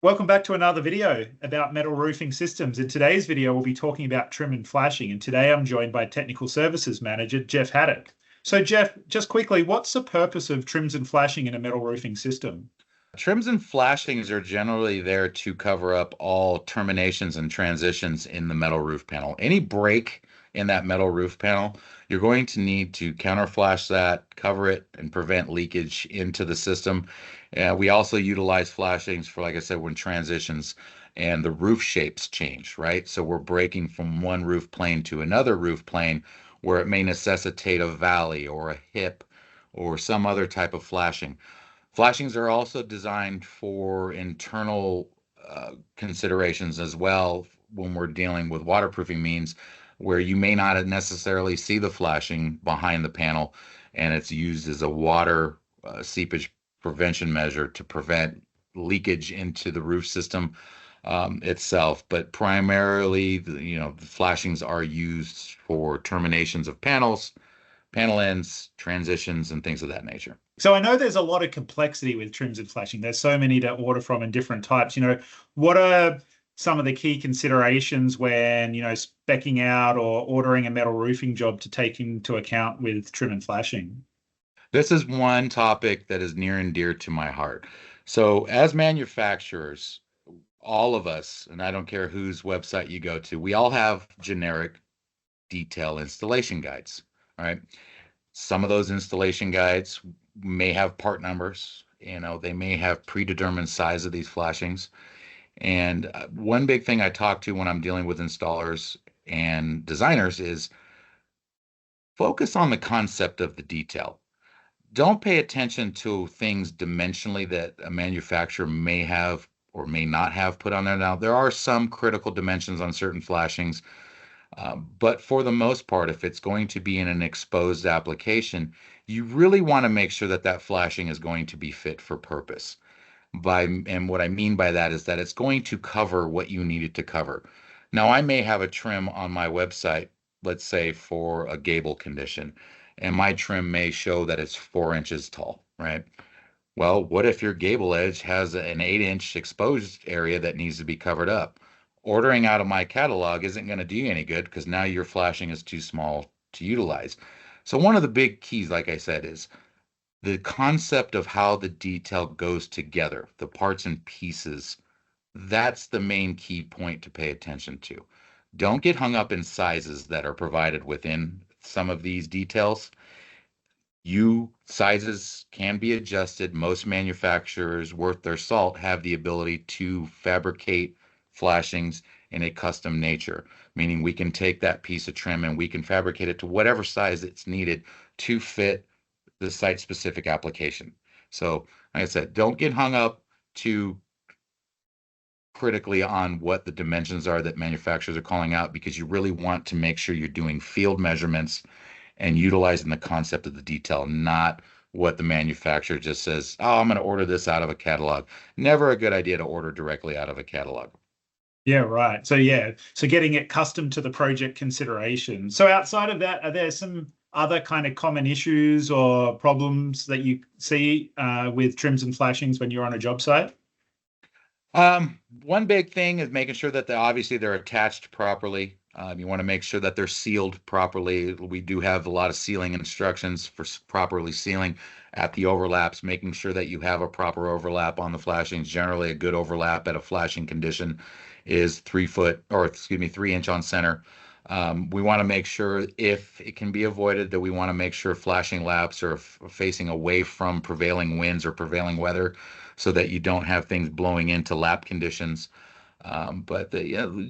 Welcome back to another video about metal roofing systems. In today's video, we'll be talking about trim and flashing. And today I'm joined by Technical Services Manager, Jeff Haddock. So Jeff, just quickly, what's the purpose of trims and flashing in a metal roofing system? Trims and flashings are generally there to cover up all terminations and transitions in the metal roof panel. Any break in that metal roof panel, you're going to need to counter flash that, cover it, and prevent leakage into the system. We also utilize flashings for, like I said, when transitions and the roof shapes change, right? So we're breaking from one roof plane to another roof plane where it may necessitate a valley or a hip or some other type of flashing. Flashings are also designed for internal considerations as well when we're dealing with waterproofing means where you may not necessarily see the flashing behind the panel, and it's used as a water seepage prevention measure to prevent leakage into the roof system itself. But primarily, the flashings are used for terminations of panels, panel ends, transitions, and things of that nature. So I know there's a lot of complexity with trims and flashing. There's so many to order from and different types. What are some of the key considerations when, speccing out or ordering a metal roofing job to take into account with trim and flashing? This is one topic that is near and dear to my heart. So, as manufacturers, all of us, and I don't care whose website you go to, we all have generic detail installation guides, right? Some of those installation guides may have part numbers, they may have predetermined size of these flashings. And one big thing I talk to when I'm dealing with installers and designers is focus on the concept of the detail. Don't pay attention to things dimensionally that a manufacturer may have or may not have put on there. Now, there are some critical dimensions on certain flashings, but for the most part, if it's going to be in an exposed application, you really want to make sure that that flashing is going to be fit for purpose. And what I mean by that is that it's going to cover what you need it to cover. Now, I may have a trim on my website, let's say for a gable condition, and my trim may show that it's 4 inches tall, right? Well, what if your gable edge has an 8-inch exposed area that needs to be covered up? Ordering out of my catalog isn't going to do you any good because now your flashing is too small to utilize. So one of the big keys, like I said, is the concept of how the detail goes together, the parts and pieces. That's the main key point to pay attention to. Don't get hung up in sizes that are provided within some of these details. Sizes can be adjusted. Most manufacturers worth their salt have the ability to fabricate flashings in a custom nature, meaning we can take that piece of trim and we can fabricate it to whatever size it's needed to fit the site-specific application. So, like I said, don't get hung up too critically on what the dimensions are that manufacturers are calling out, because you really want to make sure you're doing field measurements and utilizing the concept of the detail, not what the manufacturer just says, oh, I'm going to order this out of a catalog. Never a good idea to order directly out of a catalog. Yeah, right. So getting it custom to the project consideration. So outside of that, are there some other kind of common issues or problems that you see with trims and flashings when you're on a job site? One big thing is making sure that obviously they're attached properly. You want to make sure that they're sealed properly. We do have a lot of sealing instructions for properly sealing at the overlaps, making sure that you have a proper overlap on the flashings. Generally, a good overlap at a flashing condition is 3 inch on center. We want to make sure, if it can be avoided, that we want to make sure flashing laps are facing away from prevailing winds or prevailing weather so that you don't have things blowing into lap conditions.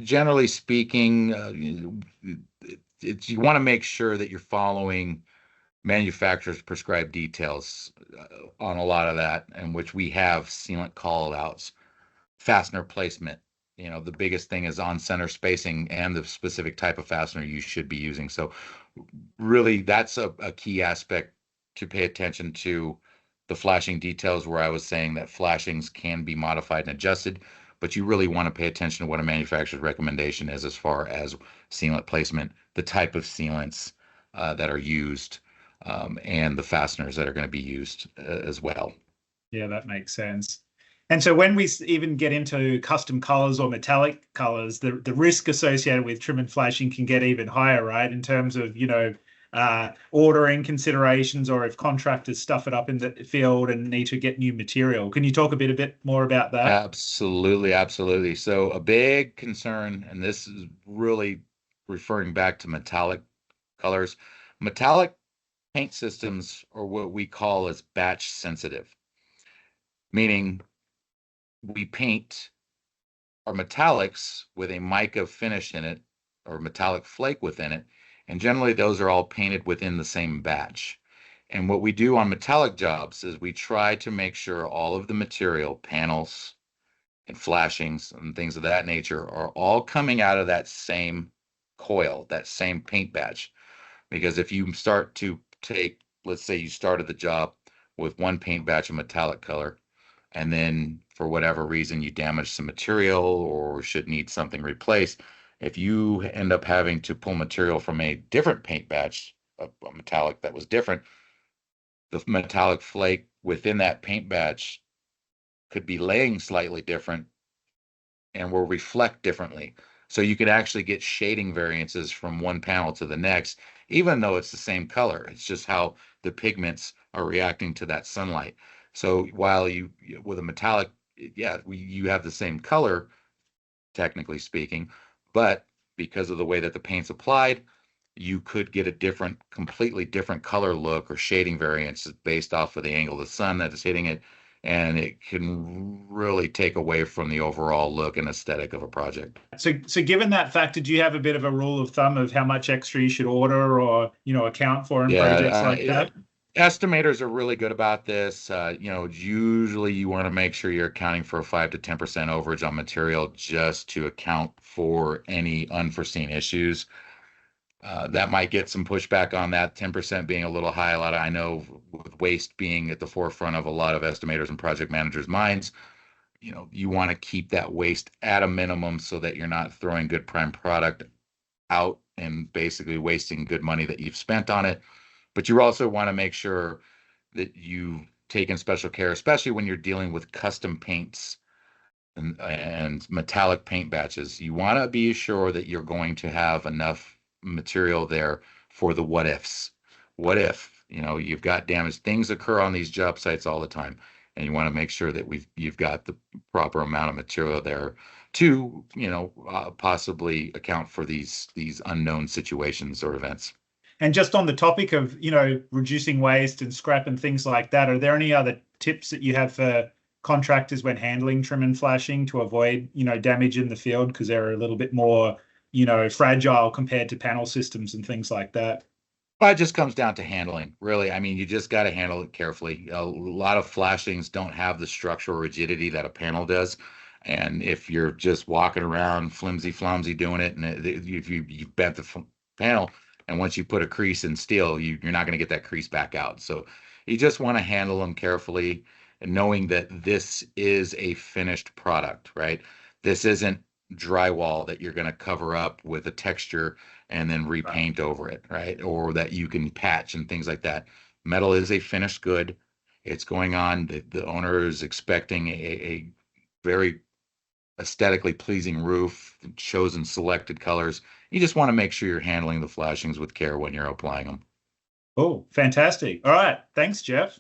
Generally speaking, you want to make sure that you're following manufacturers' prescribed details on a lot of that, in which we have sealant call outs, fastener placement. The biggest thing is on center spacing and the specific type of fastener you should be using. So really, that's a key aspect to pay attention to. The flashing details, where I was saying that flashings can be modified and adjusted, but you really want to pay attention to what a manufacturer's recommendation is as far as sealant placement, the type of sealants that are used, and the fasteners that are going to be used as well. Yeah, that makes sense. And so when we even get into custom colors or metallic colors, the risk associated with trim and flashing can get even higher, right? In terms of, ordering considerations, or if contractors stuff it up in the field and need to get new material. Can you talk a bit more about that? Absolutely, absolutely. So a big concern, and this is really referring back to metallic colors. Metallic paint systems are what we call as batch sensitive, meaning we paint our metallics with a mica finish in it or metallic flake within it. And generally, those are all painted within the same batch. And what we do on metallic jobs is we try to make sure all of the material, panels and flashings and things of that nature, are all coming out of that same coil, that same paint batch. Because if you start to take, let's say you started the job with one paint batch of metallic color, and then for whatever reason you damage some material or should need something replaced, if you end up having to pull material from a different paint batch, a metallic that was different, the metallic flake within that paint batch could be laying slightly different and will reflect differently. So you could actually get shading variances from one panel to the next, even though it's the same color. It's just how the pigments are reacting to that sunlight. So while with a metallic, yeah, you have the same color, technically speaking, but because of the way that the paint's applied, you could get a completely different color look or shading variance based off of the angle of the sun that is hitting it. And it can really take away from the overall look and aesthetic of a project. So given that fact, did you have a bit of a rule of thumb of how much extra you should order, or, account for in Yeah, projects like that? estimators are really good about this. Usually you want to make sure you're accounting for a 5 to 10% overage on material just to account for any unforeseen issues. That might get some pushback on that 10% being a little high. I know with waste being at the forefront of a lot of estimators and project managers' minds, you want to keep that waste at a minimum so that you're not throwing good prime product out and basically wasting good money that you've spent on it. But you also want to make sure that you've taken special care, especially when you're dealing with custom paints and metallic paint batches. You want to be sure that you're going to have enough material there for the what ifs. What if, you've got damage, things occur on these job sites all the time, and you want to make sure that you've got the proper amount of material there to, possibly account for these unknown situations or events. And just on the topic of, reducing waste and scrap and things like that, are there any other tips that you have for contractors when handling trim and flashing to avoid, damage in the field, because they're a little bit more, fragile compared to panel systems and things like that? Well, it just comes down to handling, really. I mean, you just got to handle it carefully. A lot of flashings don't have the structural rigidity that a panel does. And if you're just walking around flimsy flamsy doing it, and if you bent the panel, and once you put a crease in steel, you're not going to get that crease back out. So you just want to handle them carefully, and knowing that this is a finished product, right? This isn't drywall that you're going to cover up with a texture and then repaint over it, right? Or that you can patch and things like that. Metal is a finished good. It's going on. The owner is expecting a very aesthetically pleasing roof, chosen selected colors. You just want to make sure you're handling the flashings with care when you're applying them. Oh, fantastic. All right. Thanks, Jeff.